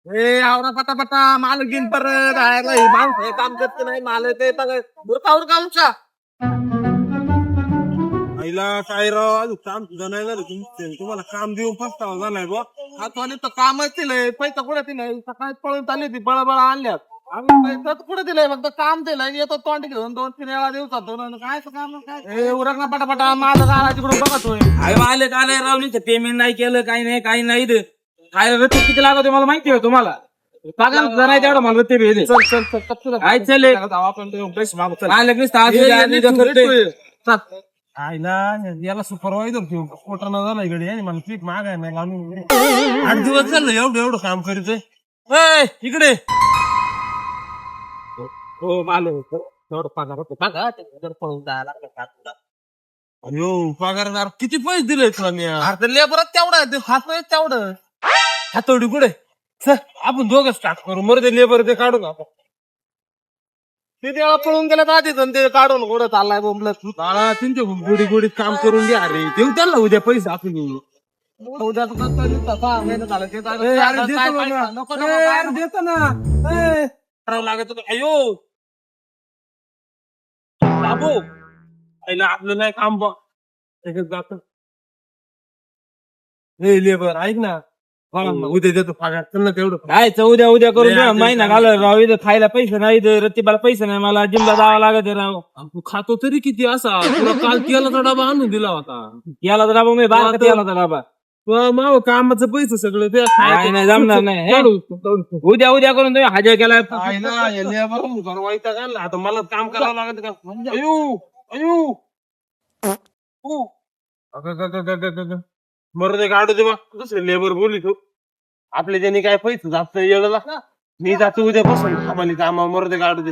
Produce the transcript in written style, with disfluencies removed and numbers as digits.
ए आवरा पटापटा माल घेईन परत माणूस हे काम करत नाही माल ते उरका उरका आईला काय राव अजून काम सुद्धा नाही झालं तुम्हाला काम देऊन पस्तावा झालाय बा हातवाले तर कामच दिलंय पैसा कुठे दिलाय सकाळी पळून चालली ती बळबळ आणल्यात आम्ही पैसा कुठे दिलाय फक्त काम दिलंय येतो तोंड घेऊन 2-3 वेळा दिवसात दोन काय काम काय उरक ना पटापटा माल गाळा तिकडून बघतोय आले काल रावली पेमेंट नाही केलं काही नाही काय रत्ती किती लागत मला माहिती आहे तुम्हाला पगार सुद्धा नाही तेवढं मला रत्ती भेटले काय चालले आपण पैसे मागतो आईला याला सुपरवायझर ठेवून कोटाना झाला इकडे आणि मला पीक मागाय नाही आम्ही 8 दिवस झालं एवढं काम करीतोय इकडे हो माल पगार होतो पळून जायला अयो पगारदार किती पैसे दिले तुला मी अरे लेबरात तेवढं हात नाही तेवढं हातोडी कुठे चल आपण दोघं स्टार्ट करू मर ते लेबर ते काढून आपण किती वेळा पळून गेल्यात आधीच ते काढून कुठं चाललाय बोंबलत त्यांच्या गुडी गुडीत काम करून द्या अरे देऊ त्यांना उद्या पैसे आपण उद्या देतो ना करावं लागत होतं अयो बाबू आईला आपलं नाही काम बघ जात हे लेबर ऐक ना उद्या देतो पगार चल ना तेवढं काय उद्या करून द्या महिना घाल राव इथं खायला पैसे नाही रत्तीबाला पैसे नाही मला जिमला जावं लागत राव तू खातो तरी किती असा तुला काल तेलाचा डबा आणून दिला होता याला तर डबा मी बाहेर तेलाचा डबा माव कामाचं पैसे सगळं ते नाही जमणार नाही उद्या करून तुम्ही हजर केलाय आता मला काम करावं लागत का अयो अयो मरू दे काढू दे बा दुसरे लेबर बोली तू आपले ज्यांनी काय पैसे जास्त येणार मी जातो उद्या बसून आम्हाला कामा मरू दे काढू दे